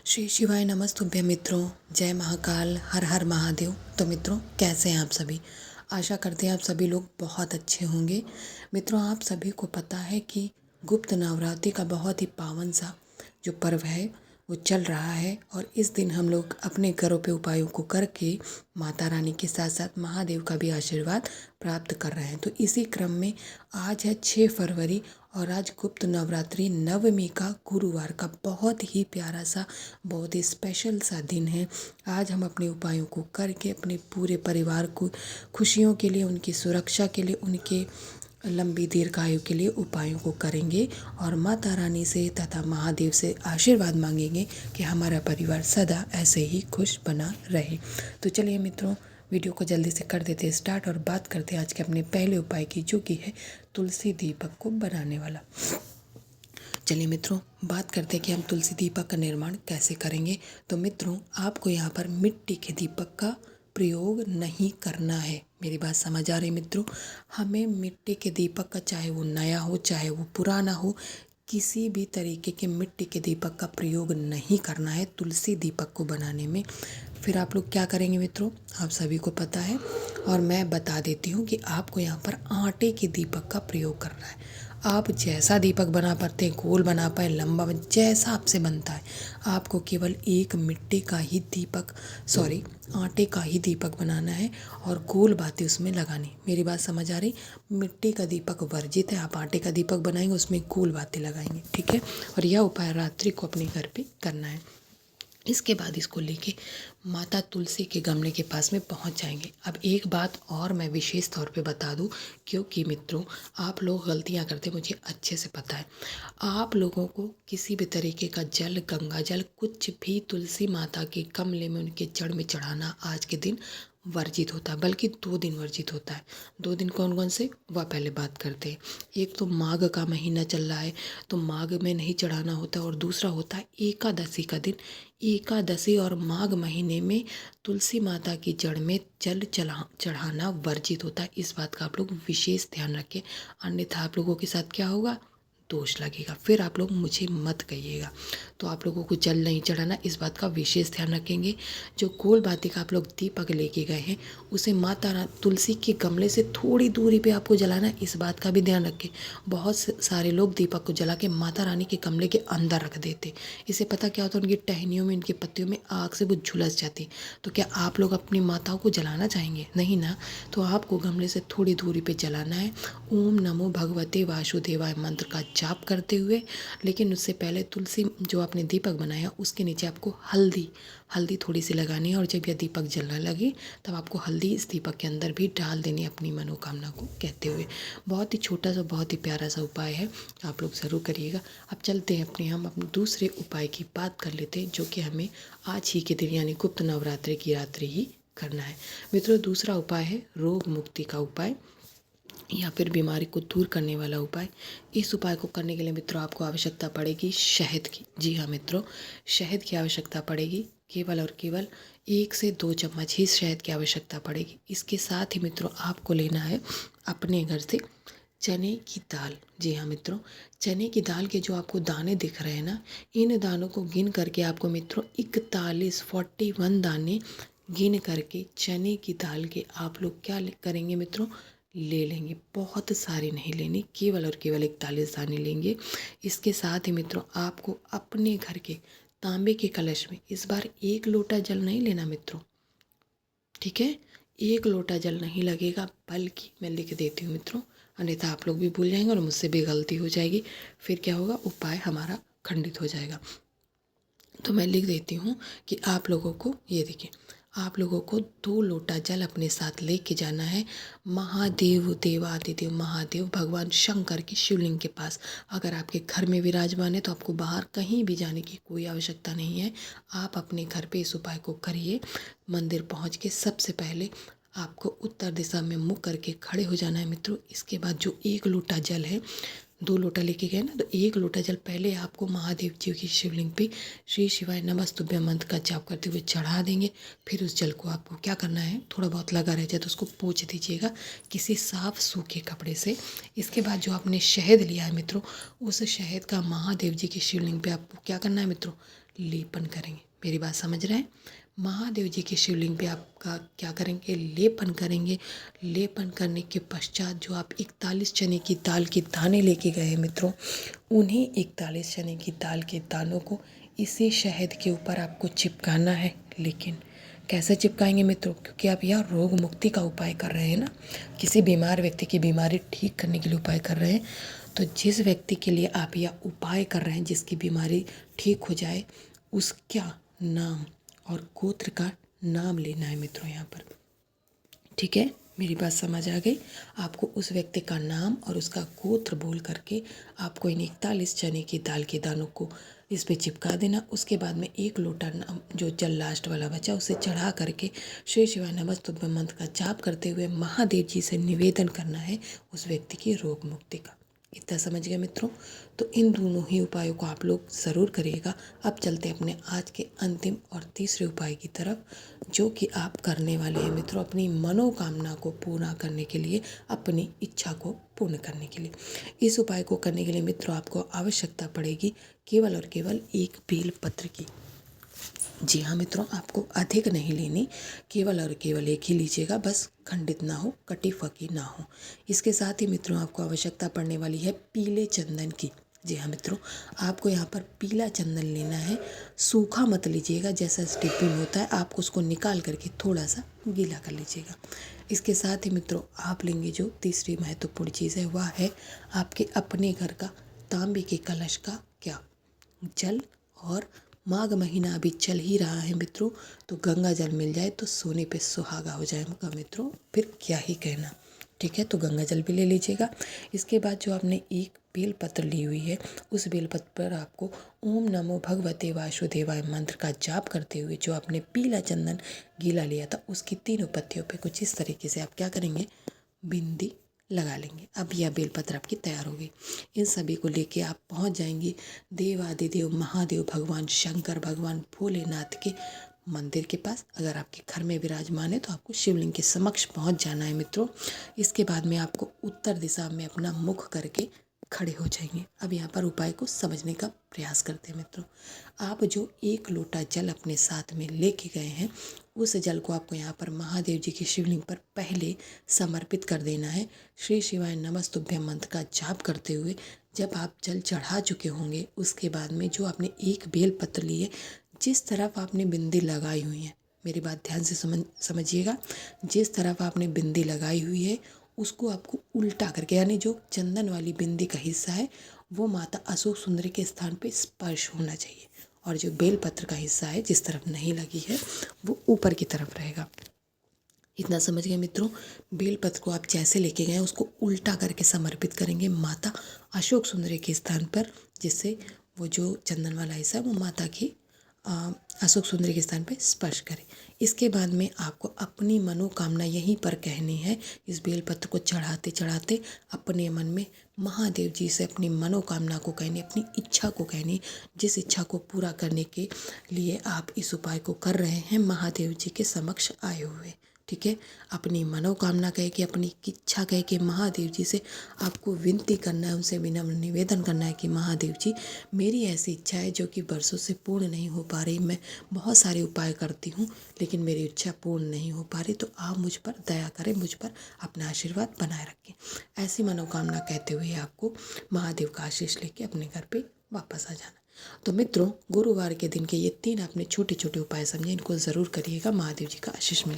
श्री शिवाय नमस्तुभ्य मित्रों। जय महाकाल, हर हर महादेव। तो मित्रों, कैसे हैं आप सभी? आशा करते हैं आप सभी लोग बहुत अच्छे होंगे। मित्रों, आप सभी को पता है कि गुप्त नवरात्रि का बहुत ही पावन सा जो पर्व है वो चल रहा है, और इस दिन हम लोग अपने घरों पे उपायों को करके माता रानी के साथ साथ महादेव का भी आशीर्वाद प्राप्त कर रहे हैं। तो इसी क्रम में आज है 6 फरवरी, और आज गुप्त नवरात्रि नवमी का गुरुवार का बहुत ही प्यारा सा, बहुत ही स्पेशल सा दिन है। आज हम अपने उपायों को करके अपने पूरे परिवार को खुशियों के लिए, उनकी सुरक्षा के लिए, उनके लंबी दीर्घायु के लिए उपायों को करेंगे, और माता रानी से तथा महादेव से आशीर्वाद मांगेंगे कि हमारा परिवार सदा ऐसे ही खुश बना रहे। तो चलिए मित्रों, वीडियो को जल्दी से कर देते हैं स्टार्ट, और बात करते हैं आज के अपने पहले उपाय की, जो कि है तुलसी दीपक को बनाने वाला। चलिए मित्रों, बात करते हैं कि हम तुलसी दीपक का निर्माण कैसे करेंगे। तो मित्रों, आपको यहाँ पर मिट्टी के दीपक का प्रयोग नहीं करना है। मेरी बात समझ आ रही मित्रों? हमें मिट्टी के दीपक का, चाहे वो नया हो चाहे वो पुराना हो, किसी भी तरीके के मिट्टी के दीपक का प्रयोग नहीं करना है तुलसी दीपक को बनाने में। फिर आप लोग क्या करेंगे मित्रों, आप सभी को पता है, और मैं बता देती हूँ कि आपको यहाँ पर आटे के दीपक का प्रयोग करना है। आप जैसा दीपक बना पाते हैं, गोल बना पाए, लंबा जैसा आपसे बनता है, आपको केवल एक मिट्टी का ही दीपक, आटे का ही दीपक बनाना है, और गोल बातें उसमें लगानी। मेरी बात समझ आ रही? मिट्टी का दीपक वर्जित है, आप आटे का दीपक बनाएंगे, उसमें गोल बातें लगाएंगे, ठीक है। और यह उपाय रात्रि को अपने घर पे करना है। इसके बाद इसको लेके माता तुलसी के गमले के पास में पहुंच जाएंगे। अब एक बात और मैं विशेष तौर पे बता दूं, क्योंकि मित्रों आप लोग गलतियां करते, मुझे अच्छे से पता है। आप लोगों को किसी भी तरीके का जल, गंगा जल, कुछ भी तुलसी माता के गमले में, उनके जड़ में चढ़ाना आज के दिन वर्जित होता है, बल्कि 2 दिन वर्जित होता है। 2 दिन कौन कौन से, वह पहले बात करते हैं। एक तो माघ का महीना चल रहा है, तो माघ में नहीं चढ़ाना होता, और दूसरा होता है एकादशी का दिन। एकादशी और माघ महीने में तुलसी माता की जड़ में जल चढ़ाना वर्जित होता है। इस बात का आप लोग विशेष ध्यान रखें, अन्यथा आप लोगों के साथ क्या होगा, दोष लगेगा। फिर आप लोग मुझे मत कहिएगा। तो आप लोगों को जल नहीं चढ़ाना, इस बात का विशेष ध्यान रखेंगे। जो गोल बाती का आप लोग दीपक लेके गए हैं, उसे माता तुलसी के गमले से थोड़ी दूरी पे आपको जलाना है, इस बात का भी ध्यान रखें। बहुत सारे लोग दीपक को जला के माता रानी के गमले के अंदर रख देते। इससे पता क्या होता है, उनकी टहनियों में, उनकी पत्तियों में आग से वो झुलस जाती। तो क्या आप लोग अपनी माताओं को जलाना चाहेंगे? नहीं ना। तो आपको गमले से थोड़ी दूरी पे जलाना है। ओम नमो भगवते वासुदेवाय मंत्र का जाप करते हुए, लेकिन उससे पहले तुलसी जो आपने दीपक बनाया उसके नीचे आपको हल्दी थोड़ी सी लगानी है, और जब यह दीपक जलने लगे तब आपको हल्दी इस दीपक के अंदर भी डाल देनी है, अपनी मनोकामना को कहते हुए। बहुत ही छोटा सा, बहुत ही प्यारा सा उपाय है, आप लोग ज़रूर करिएगा। अब चलते हैं हम अपने दूसरे उपाय की बात कर लेते हैं, जो कि हमें आज ही के दिन यानी गुप्त नवरात्रि की रात्रि ही करना है। मित्रों, दूसरा उपाय है रोग मुक्ति का उपाय, या फिर बीमारी को दूर करने वाला उपाय। इस उपाय को करने के लिए मित्रों आपको आवश्यकता पड़ेगी शहद की। जी हाँ मित्रों, शहद की आवश्यकता पड़ेगी। केवल और केवल 1 से 2 चम्मच ही शहद की आवश्यकता पड़ेगी। इसके साथ ही मित्रों आपको लेना है अपने घर से चने की दाल। जी हाँ मित्रों, चने की दाल के जो आपको दाने दिख रहे हैं ना, इन दानों को गिन करके आपको मित्रों 41 दाने गिन करके चने की दाल के आप लोग क्या करेंगे मित्रों, ले लेंगे। बहुत सारी नहीं लेनी, केवल और केवल 41 दाने लेंगे। इसके साथ ही मित्रों आपको अपने घर के तांबे के कलश में इस बार 1 लोटा जल नहीं लेना मित्रों, ठीक है। 1 लोटा जल नहीं लगेगा, बल्कि मैं लिख देती हूँ मित्रों, अन्यथा आप लोग भी भूल जाएंगे और मुझसे भी गलती हो जाएगी। फिर क्या होगा, उपाय हमारा खंडित हो जाएगा। तो मैं लिख देती हूँ कि आप लोगों को, ये देखिए, आप लोगों को 2 लोटा जल अपने साथ लेके जाना है महादेव, देवादिदेव महादेव भगवान शंकर के शिवलिंग के पास। अगर आपके घर में विराजमान है तो आपको बाहर कहीं भी जाने की कोई आवश्यकता नहीं है। आप अपने घर पे इस उपाय को करिए। मंदिर पहुँच के सबसे पहले आपको उत्तर दिशा में मुख करके खड़े हो जाना है मित्रों। इसके बाद जो 1 लोटा जल है 2 लोटा लेके गए ना, तो 1 लोटा जल पहले आपको महादेव जी की शिवलिंग पे श्री शिवाय नमस्तुभ्यम मंत्र का जाप करते हुए चढ़ा देंगे। फिर उस जल को आपको क्या करना है, थोड़ा बहुत लगा रह जाए तो उसको पोंछ दीजिएगा किसी साफ सूखे कपड़े से। इसके बाद जो आपने शहद लिया है मित्रों, उस शहद का महादेव जी की शिवलिंग पे आपको क्या करना है मित्रों, लेपन करेंगे। मेरी बात समझ रहे हैं? महादेव जी की शिवलिंग पे आपका क्या करेंगे, लेपन करेंगे। लेपन करने के पश्चात जो आप 41 चने की दाल के दाने लेके गए हैं मित्रों, उन्हीं 41 चने की दाल के दानों को इसी शहद के ऊपर आपको चिपकाना है। लेकिन कैसे चिपकाएंगे मित्रों, क्योंकि आप यह रोग मुक्ति का उपाय कर रहे हैं ना, किसी बीमार व्यक्ति की बीमारी ठीक करने के लिए उपाय कर रहे हैं। तो जिस व्यक्ति के लिए आप यह उपाय कर रहे हैं, जिसकी बीमारी ठीक हो जाए, उसका नाम और गोत्र का नाम लेना है मित्रों यहाँ पर। ठीक है, मेरी बात समझ आ गई? आपको उस व्यक्ति का नाम और उसका गोत्र बोल करके आपको इन 41 चने की दाल के दानों को इस पे चिपका देना। उसके बाद में 1 लोटा जो जल लास्ट वाला बचा उसे चढ़ा करके श्री शिवाय नमस्तुभ्यम मंत्र का जाप करते हुए महादेव जी से निवेदन करना है उस व्यक्ति की रोग मुक्ति का। इतना समझ गए मित्रों? तो इन दोनों ही उपायों को आप लोग ज़रूर करिएगा। अब चलते हैं अपने आज के अंतिम और तीसरे उपाय की तरफ, जो कि आप करने वाले हैं मित्रों अपनी मनोकामना को पूरा करने के लिए, अपनी इच्छा को पूर्ण करने के लिए। इस उपाय को करने के लिए मित्रों आपको आवश्यकता पड़ेगी केवल और केवल एक बेल पत्र की। जी हाँ मित्रों, आपको अधिक नहीं लेनी, केवल और केवल एक ही लीजिएगा, बस खंडित ना हो, कटी फकी ना हो। इसके साथ ही मित्रों आपको आवश्यकता पड़ने वाली है पीले चंदन की। जी हाँ मित्रों, आपको यहाँ पर पीला चंदन लेना है। सूखा मत लीजिएगा, जैसा इस डिब्बी में होता है, आपको उसको निकाल करके थोड़ा सा गीला कर लीजिएगा। इसके साथ ही मित्रों आप लेंगे जो तीसरी महत्वपूर्ण चीज़ है, वह है आपके अपने घर का तांबे के कलश का क्या, जल। और माघ महीना अभी चल ही रहा है मित्रों, तो गंगा जल मिल जाए तो सोने पे सुहागा हो जाएगा मित्रों, फिर क्या ही कहना। ठीक है, तो गंगा जल भी ले लीजिएगा। इसके बाद जो आपने एक बेलपत्र ली हुई है, उस बेलपत्र पर आपको ओम नमो भगवते वासुदेवाय मंत्र का जाप करते हुए जो आपने पीला चंदन गीला लिया था उसकी 3 पत्तियों पे कुछ इस तरीके से आप क्या करेंगे, बिंदी लगा लेंगे। अब यह बेलपत्र आपकी तैयार हो गई। इन सभी को लेके आप पहुंच जाएंगे देवादिदेव महादेव भगवान शंकर भगवान भोलेनाथ के मंदिर के पास। अगर आपके घर में विराजमान है तो आपको शिवलिंग के समक्ष पहुंच जाना है मित्रों। इसके बाद में आपको उत्तर दिशा में अपना मुख करके खड़े हो जाएंगे। अब यहाँ पर उपाय को समझने का प्रयास करते हैं मित्रों। आप जो 1 लोटा जल अपने साथ में लेके गए हैं, उस जल को आपको यहाँ पर महादेव जी की शिवलिंग पर पहले समर्पित कर देना है। श्री शिवाय नमस्तुभ्यम मंत्र का जाप करते हुए जब आप जल चढ़ा चुके होंगे, उसके बाद में जो आपने एक बेल पत्र लिए, जिस तरफ आपने बिंदी लगाई हुई है, मेरी बात ध्यान से समझिएगा, जिस तरफ आपने बिंदी लगाई हुई है उसको आपको उल्टा करके, यानी जो चंदन वाली बिंदी का हिस्सा है वो माता अशोक सुंदरी के स्थान पे स्पर्श होना चाहिए, और जो बेलपत्र का हिस्सा है जिस तरफ नहीं लगी है वो ऊपर की तरफ रहेगा। इतना समझ गए मित्रों? बेलपत्र को आप जैसे लेके गए उसको उल्टा करके समर्पित करेंगे माता अशोक सुंदरी के स्थान पर, जिससे वो जो चंदन वाला हिस्सा है वो माता की अशोक सुंदरी के स्थान पर स्पर्श करें। इसके बाद में आपको अपनी मनोकामना यहीं पर कहनी है। इस बेलपत्र को चढ़ाते चढ़ाते अपने मन में महादेव जी से अपनी मनोकामना को कहनी, अपनी इच्छा को कहनी, जिस इच्छा को पूरा करने के लिए आप इस उपाय को कर रहे हैं महादेव जी के समक्ष आए हुए। ठीक है, अपनी मनोकामना कह के, अपनी इच्छा कह के महादेव जी से आपको विनती करना है, उनसे विनम्र निवेदन करना है कि महादेव जी, मेरी ऐसी इच्छा है जो कि बरसों से पूर्ण नहीं हो पा रही। मैं बहुत सारे उपाय करती हूँ लेकिन मेरी इच्छा पूर्ण नहीं हो पा रही, तो आप मुझ पर दया करें, मुझ पर अपना आशीर्वाद बनाए रखें। ऐसी मनोकामना कहते हुए आपको महादेव का आशीष लेके अपने घर पे वापस आ जाना। तो मित्रों, गुरुवार के दिन के ये 3 आपने छोटे छोटे उपाय समझे, इनको ज़रूर करिएगा, महादेव जी का आशीष मिले।